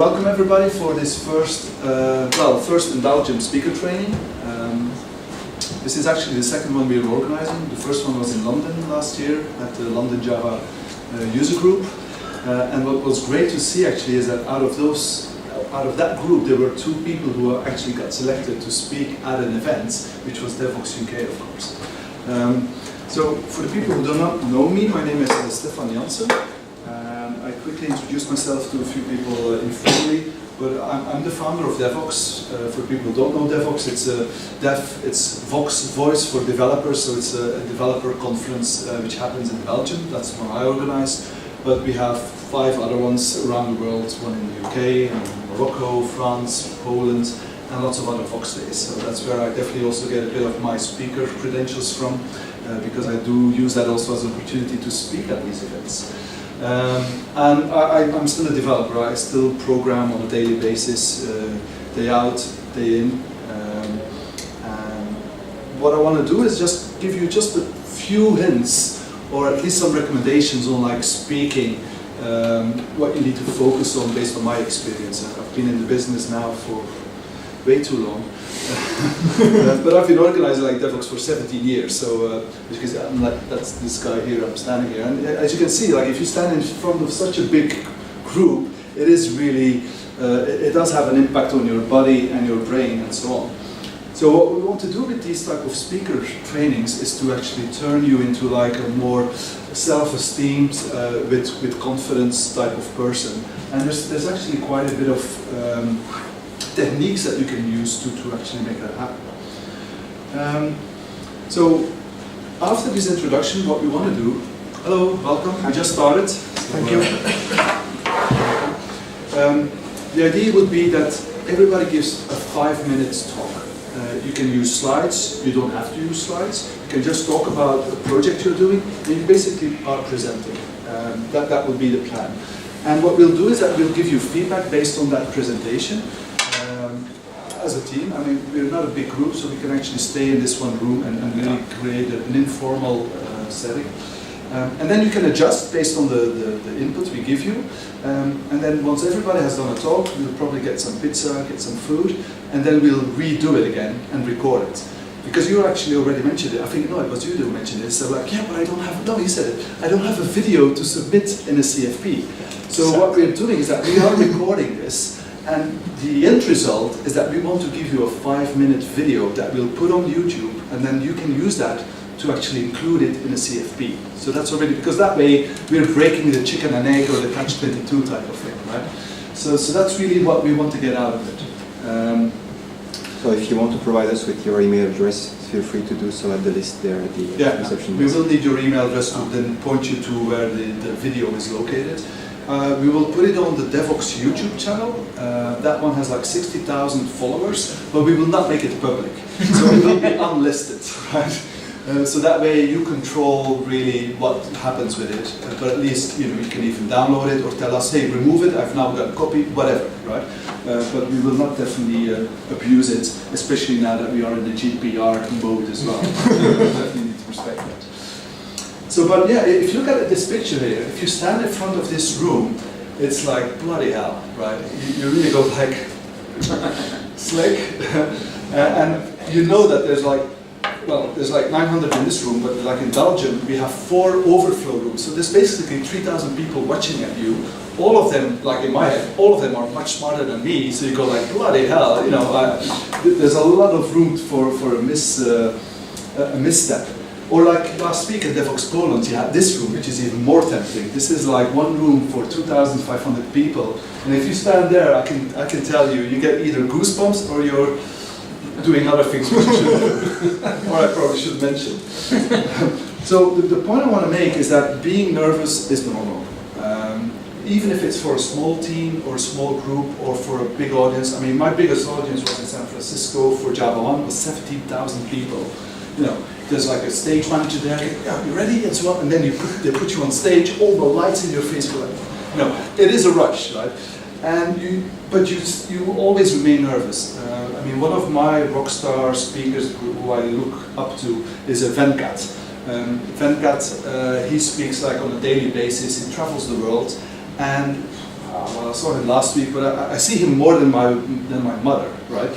Welcome everybody for this first in Belgium speaker training. This is actually the second one we are organizing. The first one was in London last year at the London Java user group. And what was great to see actually is that out of that group there were two people who actually got selected to speak at an event, which was Devoxx UK, of course. So for the people who do not know me, my name is Stephan Intro. I quickly introduced myself to a few people informally, but I'm the founder of Devoxx. For people who don't know Devoxx, it's Vox, Voice for Developers, so it's a developer conference which happens in Belgium. That's the one I organize, but we have 5 other ones around the world, one in the UK, Morocco, France, Poland, and lots of other Vox days. So that's where I definitely also get a bit of my speaker credentials from, because I do use that also as an opportunity to speak at these events. And I'm still a developer. I still program on a daily basis, day out, day in. And what I want to do is just give you just a few hints, or at least some recommendations on like speaking, what you need to focus on based on my experience. I've been in the business now for way too long. But I've been organizing like Devoxx for 17 years, so because that's this guy here, I'm standing here, and as you can see, like if you stand in front of such a big group, it is really, it does have an impact on your body and your brain and so on. So what we want to do with these type of speaker trainings is to actually turn you into like a more self-esteemed, with confidence type of person, and there's actually quite a bit of techniques that you can use to actually make that happen. So after this introduction, what we want to do, hello, welcome, we just started. Thank you. The idea would be that everybody gives a 5-minute talk. You can use slides, you don't have to use slides, you can just talk about the project you're doing, and you basically are presenting. That would be the plan. And what we'll do is that we'll give you feedback based on that presentation. As a team, I mean, we're not a big group, so we can actually stay in this one room and really create an informal setting. And then you can adjust based on the input we give you. And then once everybody has done a talk, we'll probably get some pizza, get some food, and then we'll redo it again and record it. Because you actually already mentioned it. I think, no, it was you who mentioned it. So like, yeah, but I don't have, no, you said it. I don't have a video to submit in a CFP. So what we're doing is that we are recording this. And the end result is that we want to give you a 5-minute video that we'll put on YouTube, and then you can use that to actually include it in a CFP. So that's already, because that way we're breaking the chicken and egg or the catch-22 type of thing, right? So that's really what we want to get out of it. So if you want to provide us with your email address, feel free to do so at the list there at the reception we desk. will need your email address to then point you to where the video is located. We will put it on the Devoxx YouTube channel. That one has like 60,000 followers, but we will not make it public. So it will be unlisted, right? So that way you control really what happens with it. But at least you can even download it or tell us, hey, remove it, I've now got a copy, whatever, right? But we will not definitely abuse it, especially now that we are in the GDPR mode as well. Definitely need to respect that. So, but yeah, if you look at this picture here, if you stand in front of this room, it's like bloody hell, right? You really go like slick, and you know that there's like 900 in this room, but like in Belgium, we have 4 overflow rooms. So there's basically 3,000 people watching at you. All of them, like in my head, all of them are much smarter than me. So you go like bloody hell, there's a lot of room for a misstep. Or like last week at Devoxx Poland, you had this room, which is even more tempting. This is like one room for 2,500 people. And if you stand there, I can tell you, you get either goosebumps or you're doing other things which you shouldn't do. Or I probably should mention. So the point I want to make is that being nervous is normal. Even if it's for a small team or a small group or for a big audience. I mean, my biggest audience was in San Francisco for Java 1, was 17,000 people. There's like a stage manager there, yeah, you ready? And so on. And then they put you on stage, all the lights in your face go like, it is a rush, right? But you always remain nervous. I mean, one of my rock star speakers who I look up to is Venkat. Venkat, he speaks like on a daily basis, he travels the world, and well, I saw him last week, but I see him more than my mother, right?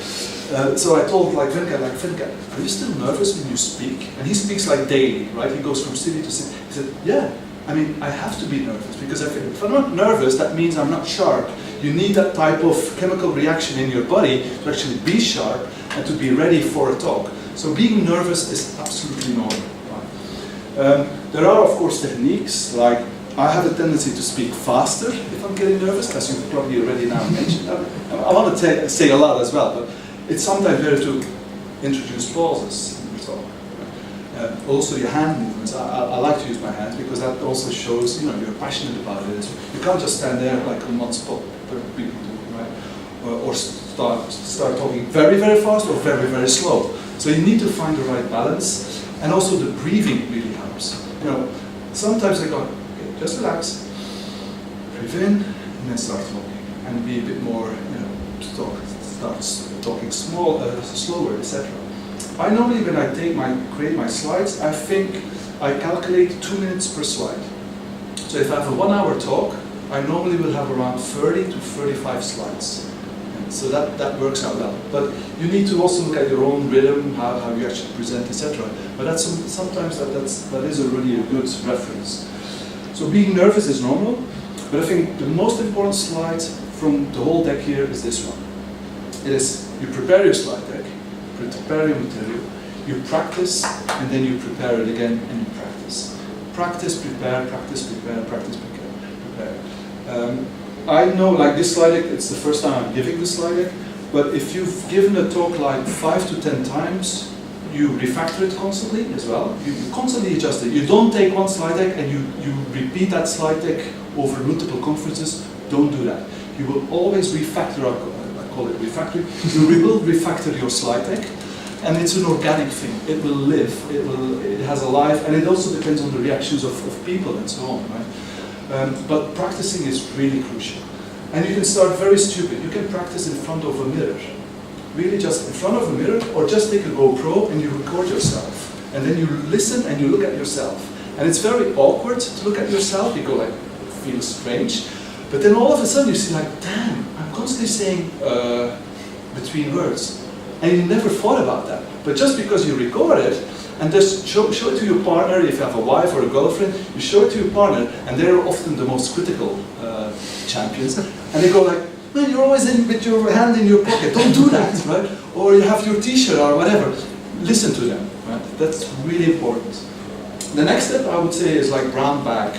So I told Vinka, are you still nervous when you speak? And he speaks like daily, right? He goes from city to city. He said, yeah, I mean, I have to be nervous because if I'm not nervous, that means I'm not sharp. You need that type of chemical reaction in your body to actually be sharp and to be ready for a talk. So being nervous is absolutely normal. Right? There are, of course, techniques like I have a tendency to speak faster if I'm getting nervous, as you've probably already now mentioned. I want to say a lot as well, but it's sometimes better to introduce pauses in the talk. Also your hand movements. I like to use my hands because that also shows you're passionate about it. You can't just stand there like on one spot, but people do, right? Or start talking very, very fast or very, very slow. So you need to find the right balance, and also the breathing really helps. Sometimes I go, okay, just relax, breathe in, and then start talking, and be a bit more, start talking slower, etc. I normally, when I create my slides, I calculate 2 minutes per slide. So if I have a 1 hour talk, I normally will have around 30 to 35 slides. And so that works out well. But you need to also look at your own rhythm, how you actually present, etc. But sometimes that is really a good reference. So being nervous is normal, but I think the most important slide from the whole deck here is this one. It is, you prepare your slide deck, prepare your material, you practice, and then you prepare it again and you practice. Practice, prepare, practice, prepare, practice, prepare. I know, like this slide deck, it's the first time I'm giving this slide deck, but if you've given a talk like 5 to 10 times, you refactor it constantly as well. You constantly adjust it. You don't take one slide deck and you repeat that slide deck over multiple conferences. Don't do that. You will always refactor, I call it refactoring. You will refactor your slide deck, and it's an organic thing. It will live. It has a life, and it also depends on the reactions of people and so on, right? But practicing is really crucial. And you can start very stupid. You can practice in front of a mirror. Really just in front of a mirror, or just take a GoPro and you record yourself. And then you listen and you look at yourself. And it's very awkward to look at yourself. You go like, it feels strange. But then all of a sudden you see like, damn, I'm constantly saying between words. And you never thought about that. But just because you record it, and just show it to your partner, if you have a wife or a girlfriend, you show it to your partner, and they're often the most critical champions. And they go like, man, you're always in with your hand in your pocket. Don't do that, right? Or you have your T-shirt or whatever. Listen to them, right? That's really important. The next step, I would say, is like brown bag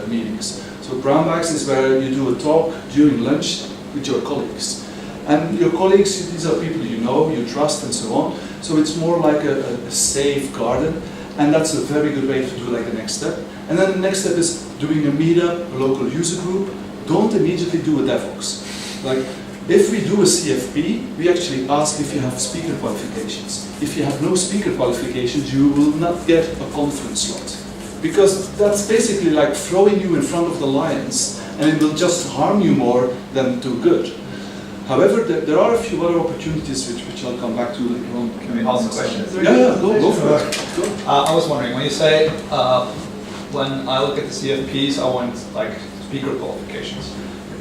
meetings. So brown bags is where you do a talk during lunch with your colleagues. And your colleagues, these are people you know, you trust, and so on. So it's more like a safe garden. And that's a very good way to do like the next step. And then the next step is doing a meetup, a local user group. Don't immediately do a Devoxx. Like, if we do a CFP, we actually ask if you have speaker qualifications. If you have no speaker qualifications, you will not get a conference slot. Because that's basically like throwing you in front of the lions, and it will just harm you more than do good. However, there are a few other opportunities which I'll come back to later on. Can we ask a question? Yeah, go for it. Go. I was wondering, when you say, when I look at the CFPs, I want like speaker qualifications.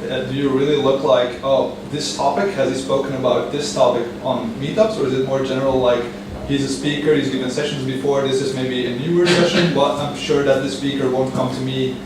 Do you really look like, oh, this topic, has he spoken about this topic on meetups, or is it more general, like, he's a speaker, he's given sessions before, this is maybe a newer session, but I'm sure that the speaker won't come to me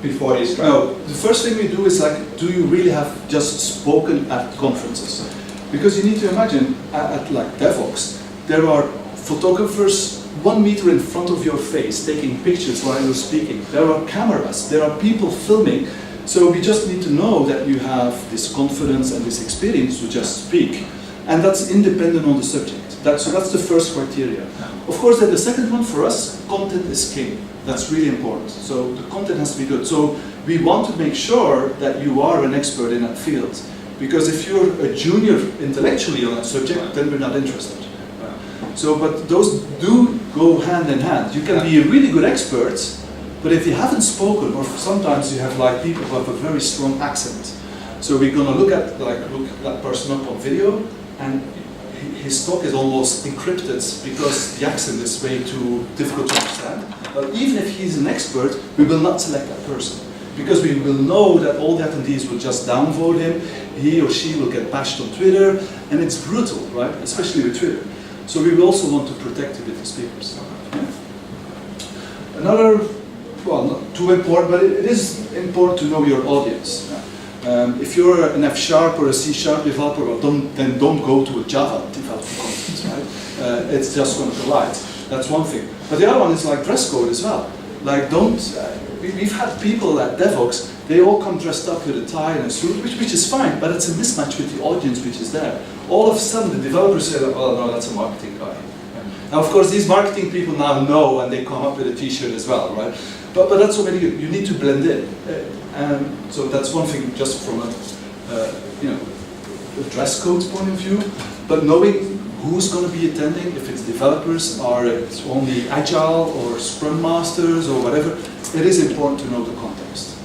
before he's tried? No, the first thing we do is like, do you really have just spoken at conferences? Because you need to imagine, at like Devoxx, there are photographers 1 meter in front of your face taking pictures while you're speaking. There are cameras, there are people filming. So we just need to know that you have this confidence and this experience to just speak. And that's independent on the subject. So that's the first criteria. Of course, then the second one for us, content is king. That's really important. So the content has to be good. So we want to make sure that you are an expert in that field. Because if you're a junior intellectually on that subject, then we're not interested. So, but those do go hand in hand. You can be a really good expert, but if you haven't spoken, or sometimes you have like people who have a very strong accent. So we're going to look at that person up on video, and his talk is almost encrypted because the accent is way too difficult to understand. But even if he's an expert, we will not select that person Because we will know that all the attendees will just downvote him, he or she will get bashed on Twitter, and it's brutal, right? Especially with Twitter. So we will also want to protect the speakers. Yeah? Another, well, not too important, but it is important to know your audience. If you're an F# or a C# developer, well, then don't go to a Java developer conference, right? It's just going to collide. That's one thing. But the other one is like dress code as well. Like we've had people at Devoxx, they all come dressed up with a tie and a suit, which is fine, but it's a mismatch with the audience which is there. All of a sudden the developers say, oh no, that's a marketing guy. Now of course these marketing people now know and they come up with a t-shirt as well, right? But that's already good. You need to blend in. And so that's one thing just from a dress code point of view, but knowing who's going to be attending, if it's developers or it's only Agile or Scrum Masters or whatever, it is important to know the context.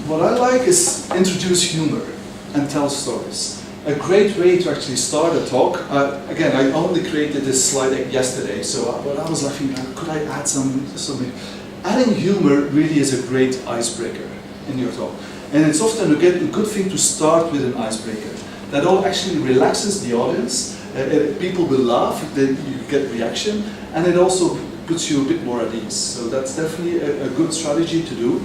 What I like is introduce humor and tell stories. A great way to actually start a talk, again, I only created this slide deck yesterday, so I was like, could I add something? Adding humor really is a great icebreaker in your talk. And it's often a good thing to start with an icebreaker. That all actually relaxes the audience, people will laugh, then you get reaction, and it also puts you a bit more at ease. So that's definitely a good strategy to do.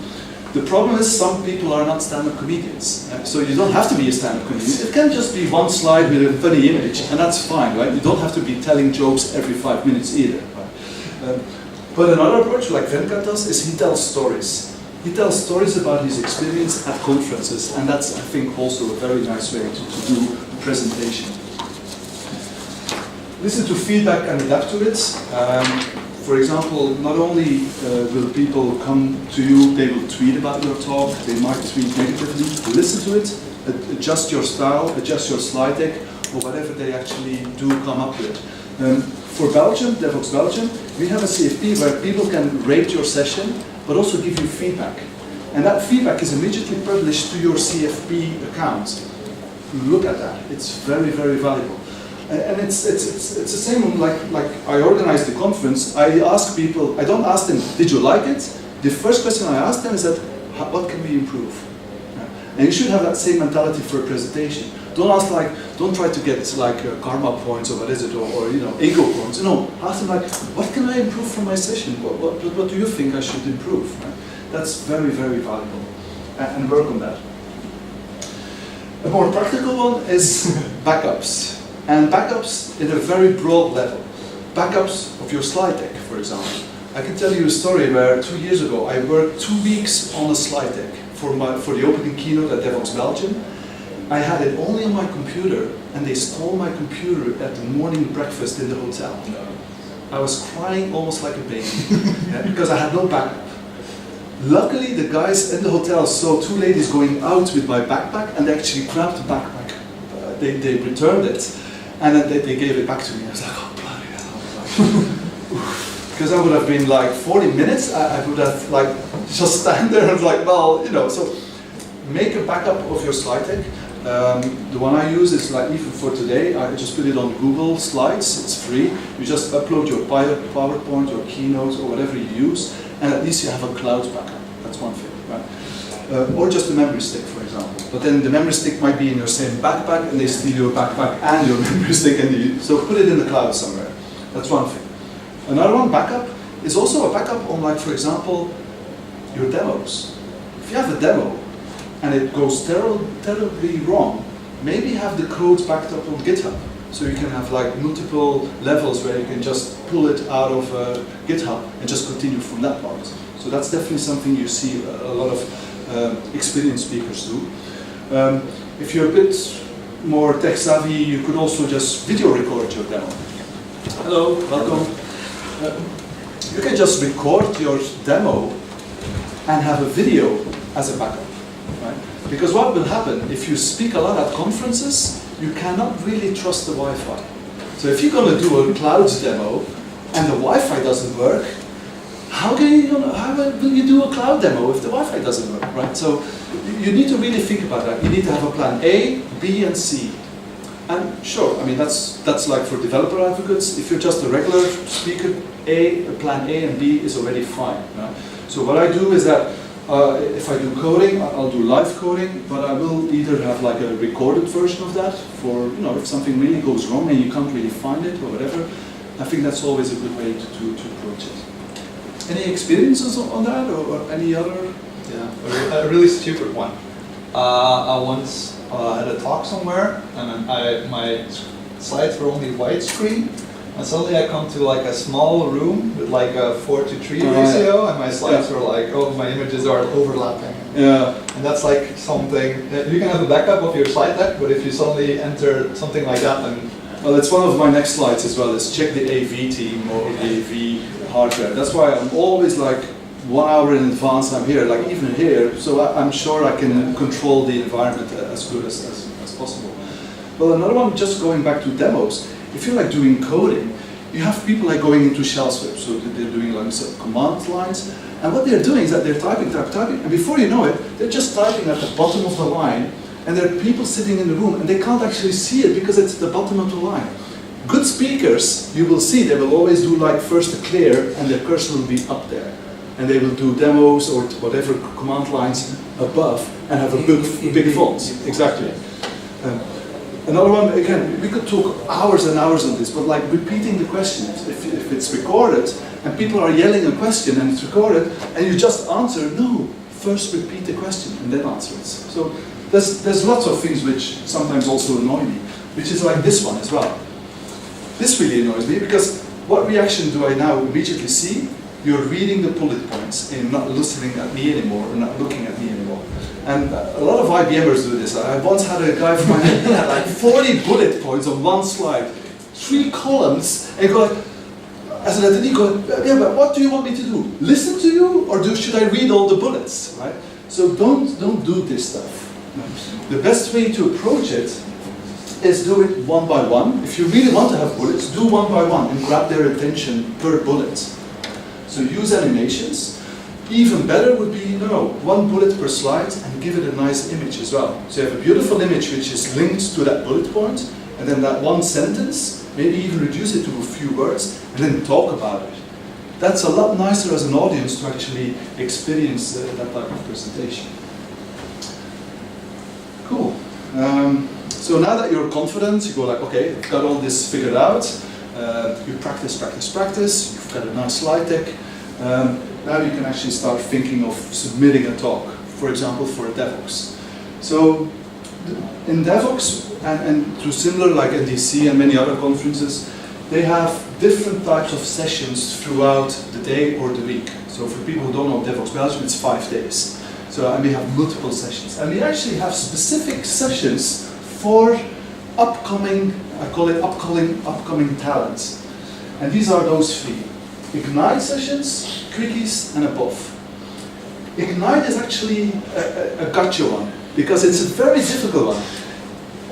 The problem is some people are not stand-up comedians, so you don't have to be a stand-up comedian. It can just be one slide with a funny image, and that's fine, right? You don't have to be telling jokes every 5 minutes either. Right? But another approach, like Venkat does, is he tells stories. He tells stories about his experience at conferences, and that's, I think, also a very nice way to do a presentation. Listen to feedback and adapt to it. For example, not only will people come to you, they will tweet about your talk, they might tweet negatively. Listen to it, adjust your style, adjust your slide deck, or whatever they actually do come up with. For Belgium, Devoxx Belgium, we have a CFP where people can rate your session, but also give you feedback. And that feedback is immediately published to your CFP account. Look at that, it's very, very valuable. And it's the same like I organize the conference, I ask people, I don't ask them, did you like it? The first question I ask them is that, what can we improve? And you should have that same mentality for a presentation. Don't try to get like karma points or what is it, or ego points. No, ask them like, what can I improve from my session? What do you think I should improve? Right? That's very, very valuable, and work on that. A more practical one is backups. And backups in a very broad level. Backups of your slide deck, for example. I can tell you a story where 2 years ago I worked 2 weeks on a slide deck for the opening keynote at Devoxx Belgium. I had it only on my computer, and they stole my computer at the morning breakfast in the hotel. I was crying almost like a baby, because I had no backup. Luckily, the guys in the hotel saw 2 ladies going out with my backpack, and they actually grabbed the backpack. They returned it, and then they gave it back to me. I was like, oh, bloody hell. Because I would have been like 40 minutes, I would have like just stand there and like, well, so make a backup of your slide deck. The one I use is like, even for today, I just put it on Google Slides, it's free. You just upload your PowerPoint or Keynote or whatever you use, and at least you have a cloud backup. That's one thing, right? Or just a memory stick, for example. But then the memory stick might be in your same backpack, and they steal your backpack and your memory stick, so put it in the cloud somewhere. That's one thing. Another one, backup, is also a backup on, like, for example, your demos. If you have a demo and it goes terribly wrong, maybe have the code backed up on GitHub, so you can have like multiple levels where you can just pull it out of GitHub and just continue from that part. So that's definitely something you see a lot of experienced speakers do. If you're a bit more tech savvy, you could also just video record your demo. Hello, welcome. You can just record your demo and have a video as a backup, right? Because what will happen if you speak a lot at conferences, you cannot really trust the Wi-Fi. So if you're going to do a clouds demo and the Wi-Fi doesn't work, how will you do a cloud demo if the Wi-Fi doesn't work, right? So you need to really think about that. You need to have a plan A, B, and C. And sure, I mean, that's like for developer advocates. If you're just a regular speaker, plan A and B is already fine. Right? So what I do is that if I do coding, I'll do live coding, but I will either have like a recorded version of that for, you know, if something really goes wrong and you can't really find it or whatever. I think that's always a good way to approach it. Any experiences on that or any other? Yeah, a really stupid one. I once had a talk somewhere, and my slides were only widescreen, and suddenly I come to like a small room with like a 4:3 ratio, and my slides were like, oh, my images are overlapping. Yeah. And that's like something, you can have a backup of your slide deck, but if you suddenly enter something like that, then... Well, it's one of my next slides as well, is check the AV team or the AV hardware. That's why I'm always like 1 hour in advance I'm here, like even here, so I'm sure I can control the environment as good as possible. Well, another one, just going back to demos, if you're like doing coding, you have people like going into shell scripts, so they're doing like some command lines, and what they're doing is that they're typing, and before you know it, they're just typing at the bottom of the line, and there are people sitting in the room, and they can't actually see it because it's at the bottom of the line. Good speakers, you will see, they will always do like first a clear, and their cursor will be up there. And they will do demos or whatever command lines above and have a big font. Exactly. Another one, again, we could talk hours and hours on this, but like repeating the questions. If it's recorded and people are yelling a question and it's recorded and you just answer, no, first repeat the question and then answer it. So there's lots of things which sometimes also annoy me, which is like this one as well. This really annoys me because what reaction do I now immediately see? You're reading the bullet points and not listening at me anymore or not looking at me anymore. And a lot of IBMers do this. I once had a guy from my head, he had like 40 bullet points on one slide, 3 columns, and go like, as an attendee, go, yeah, but what do you want me to do? Listen to you, or should I read all the bullets, right? So don't do this stuff. The best way to approach it is do it one by one. If you really want to have bullets, do one by one and grab their attention per bullet. So use animations. Even better would be, one bullet per slide and give it a nice image as well. So you have a beautiful image which is linked to that bullet point, and then that one sentence, maybe even reduce it to a few words, and then talk about it. That's a lot nicer as an audience to actually experience that type of presentation. Cool. So now that you're confident, you go like, okay, I've got all this figured out. You practice, you've got a nice slide deck. Now you can actually start thinking of submitting a talk, for example, for a Devoxx. So in Devoxx, and to similar like NDC and many other conferences, they have different types of sessions throughout the day or the week. So for people who don't know Devoxx Belgium, it's 5 days. So we have multiple sessions. And we actually have specific sessions for upcoming, I call it upcoming talents. And these are those 3. Ignite sessions, quickies, and above. Ignite is actually a gotcha one, because it's a very difficult one.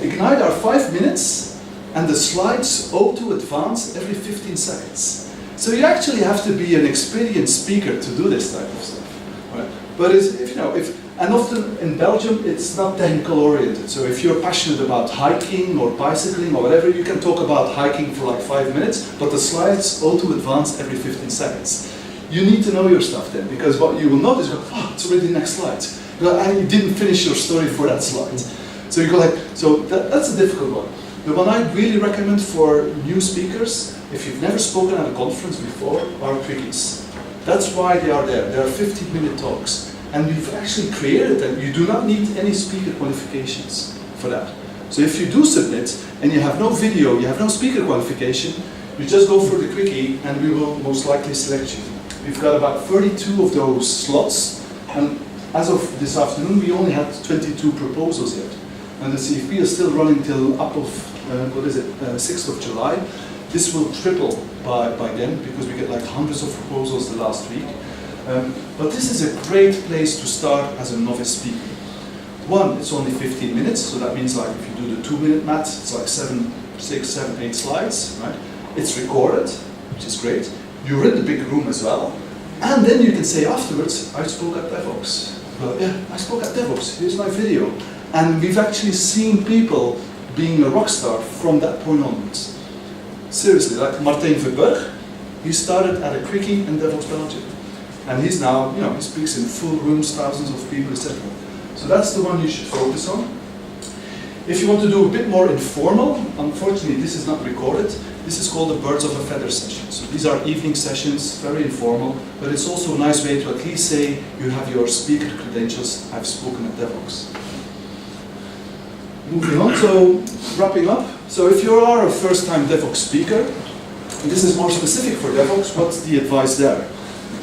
Ignite are 5 minutes, and the slides auto advance every 15 seconds. So you actually have to be an experienced speaker to do this type of stuff. Right? But and often in Belgium it's not technical oriented. So if you're passionate about hiking or bicycling or whatever, you can talk about hiking for like 5 minutes, but the slides auto advance every 15 seconds. You need to know your stuff then, because what you will notice is, oh, it's already the next slide. And you didn't finish your story for that slide. So you go like, so that's a difficult one. The one I really recommend for new speakers, if you've never spoken at a conference before, are quickies. That's why they are there. They are 15-minute talks. And you've actually created them. You do not need any speaker qualifications for that. So if you do submit, and you have no video, you have no speaker qualification, you just go for the quickie, and we will most likely select you. We've got about 32 of those slots, and as of this afternoon, we only had 22 proposals yet. And the CFP is still running till up of, 6th of July. This will triple by then, because we get like hundreds of proposals the last week. But this is a great place to start as a novice speaker. One, it's only 15 minutes, so that means like if you do the 2-minute math, it's like 6, 7, 8 slides, right? It's recorded, which is great. You're in the big room as well. And then you can say afterwards, I spoke at Devoxx. Well, yeah, I spoke at Devoxx, here's my video. And we've actually seen people being a rock star from that point onwards. Seriously, like Martijn Verburg, he started at a quickie in Devoxx Belgium. And he's now, you know, he speaks in full rooms, thousands of people, etc. So that's the one you should focus on. If you want to do a bit more informal, unfortunately this is not recorded. This is called the Birds of a Feather session. So these are evening sessions, very informal, but it's also a nice way to at least say you have your speaker credentials, I've spoken at Devoxx. Moving on, so wrapping up. So if you are a first-time Devoxx speaker, and this is more specific for Devoxx, what's the advice there?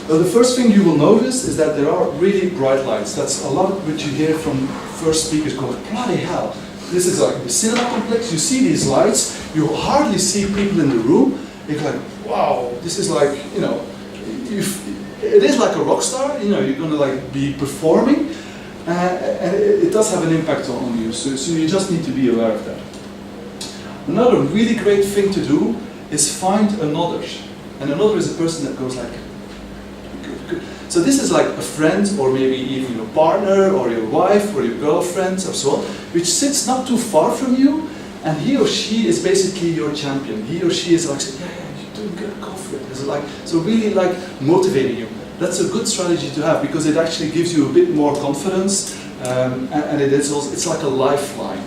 Well, the first thing you will notice is that there are really bright lights. That's a lot of what you hear from first speakers going, bloody hell. This is like the cinema complex, you see these lights, you hardly see people in the room. You're like, wow, this is like, you know, it is like a rock star, you know, you're gonna like be performing, and it does have an impact on you, so you just need to be aware of that. Another really great thing to do is find a nodder, and a nodder is a person that goes like, good. So this is like a friend, or maybe even your partner, or your wife, or your girlfriend, or so on, which sits not too far from you, and he or she is basically your champion. He or she is like, yeah, you're doing good, go for it. It's like, so really like motivating you. That's a good strategy to have, because it actually gives you a bit more confidence, and it is also, it's like a lifeline.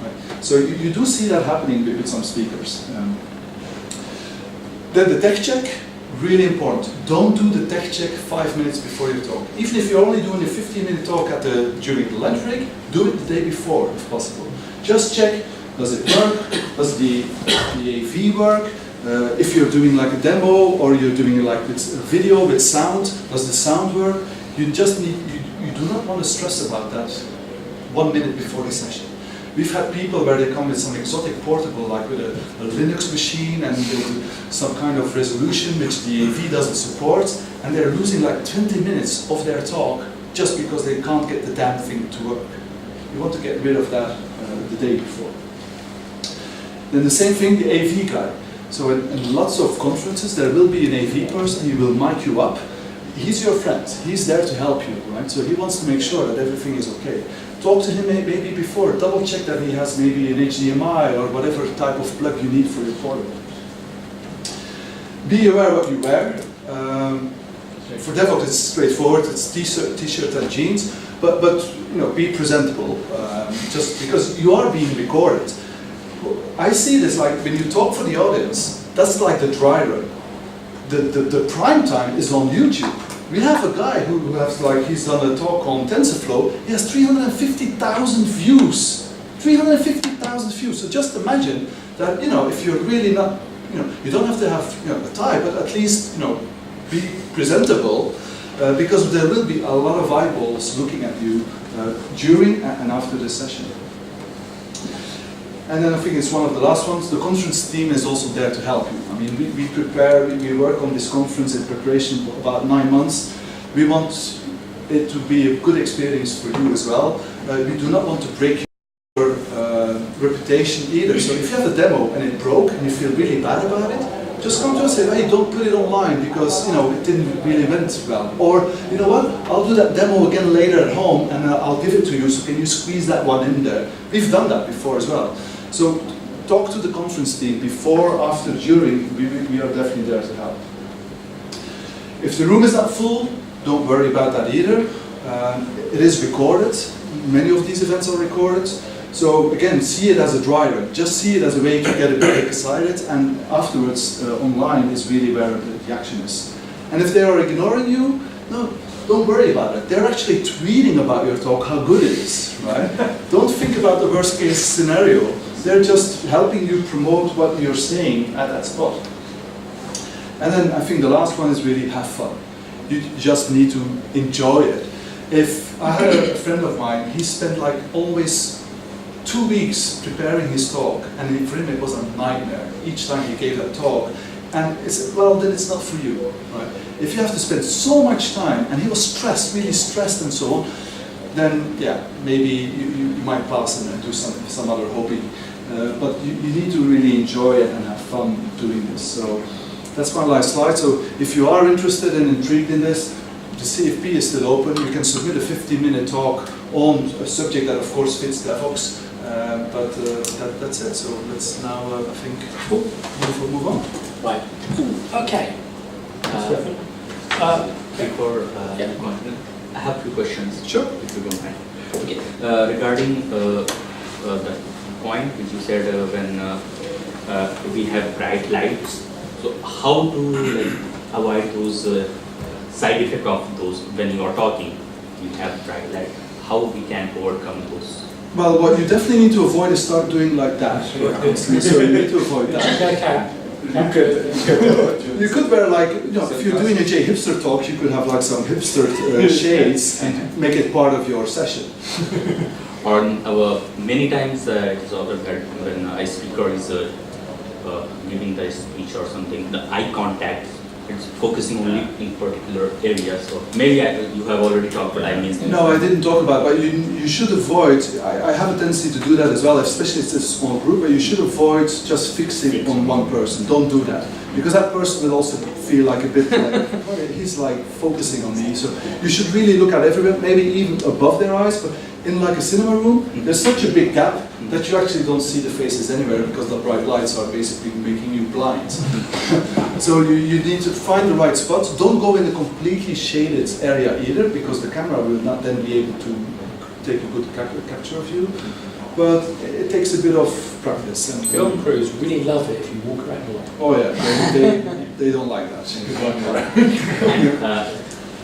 Right? So you do see that happening with some speakers. Then the tech check. Really important. Don't do the tech check 5 minutes before you talk. Even if you're only doing a 15-minute talk during the lunch break, do it the day before if possible. Just check, does it work? Does the AV work? If you're doing like a demo, or you're doing like a video with sound, does the sound work? You just need, you do not want to stress about that 1 minute before the session. We've had people where they come with some exotic portable, like with a Linux machine and some kind of resolution which the AV doesn't support, and they're losing like 20 minutes of their talk just because they can't get the damn thing to work. You want to get rid of that the day before. Then the same thing, the AV guy. So in lots of conferences there will be an AV person, he will mic you up. He's your friend, he's there to help you, right? So he wants to make sure that everything is okay. Talk to him maybe before, double check that he has maybe an HDMI or whatever type of plug you need for your portable. Be aware what you wear. For Devoxx it's straightforward, it's t-shirt and jeans, but you know, be presentable, just because you are being recorded. I see this like when you talk for the audience, that's like the dry run. The prime time is on YouTube. We have a guy who has like, he's done a talk on TensorFlow, he has 350,000 views. 350,000 views, so just imagine that, you know, if you're really not, you know, you don't have to have, you know, a tie, but at least, you know, be presentable, because there will be a lot of eyeballs looking at you during and after the session. And then I think it's one of the last ones, the conference team is also there to help you. I mean, we prepare, we work on this conference in preparation for about 9 months. We want it to be a good experience for you as well. We do not want to break your reputation either. So if you have a demo and it broke and you feel really bad about it, just come to us and say, hey, don't put it online because, you know, it didn't really went well. Or, you know what, I'll do that demo again later at home and I'll give it to you, so can you squeeze that one in there? We've done that before as well. So talk to the conference team before, after, during, we are definitely there to help. If the room is not full, don't worry about that either. It is recorded. Many of these events are recorded. So again, see it as a dry run. Just see it as a way to get a bit excited, and afterwards online is really where the action is. And if they are ignoring you, no, don't worry about it. They're actually tweeting about your talk, how good it is, right? Don't think about the worst case scenario. They're just helping you promote what you're saying at that spot. And then I think the last one is really have fun. You just need to enjoy it. If I had a friend of mine, he spent like always 2 weeks preparing his talk, and for him it was a nightmare each time he gave that talk. And it's, well, then it's not for you, right? If you have to spend so much time, and he was stressed, really stressed and so on, then yeah, maybe you might pass and do some other hobby. But you need to really enjoy it and have fun doing this. So that's my last slide. So if you are interested and intrigued in this, the CFP is still open. You can submit a 15-minute talk on a subject that of course fits Devoxx. That's it. So let's now, I think, move on. Right. Okay. before you continue, I have few questions. Sure. If you don't mind. Okay. Regarding the point which you said when we have bright lights, so how to like avoid those side effect of those when you are talking? We have bright light. How we can overcome those? Well, what you definitely need to avoid is start doing like that. So you need to avoid that. You could wear like, if you're doing a J hipster talk, you could have like some hipster shades and make it part of your session. Or many times it is also that when a speaker is giving the speech or something, the eye contact, it's focusing only in particular areas. So maybe you have already talked, but I missed it. No, I didn't talk about it, but you should avoid, I have a tendency to do that as well, especially if it's a small group, but you should avoid just fixing on one person. Don't do that. Because that person will also feel like a bit like, he's like focusing on me. So you should really look at everyone, maybe even above their eyes, but in like a cinema room, there's such a big gap that you actually don't see the faces anywhere because the bright lights are basically making you blind. So you need to find the right spots. Don't go in a completely shaded area either because the camera will not then be able to take a good capture of you. But it takes a bit of practice. And Film crews really love it if you walk around a lot. oh yeah, they don't like that. And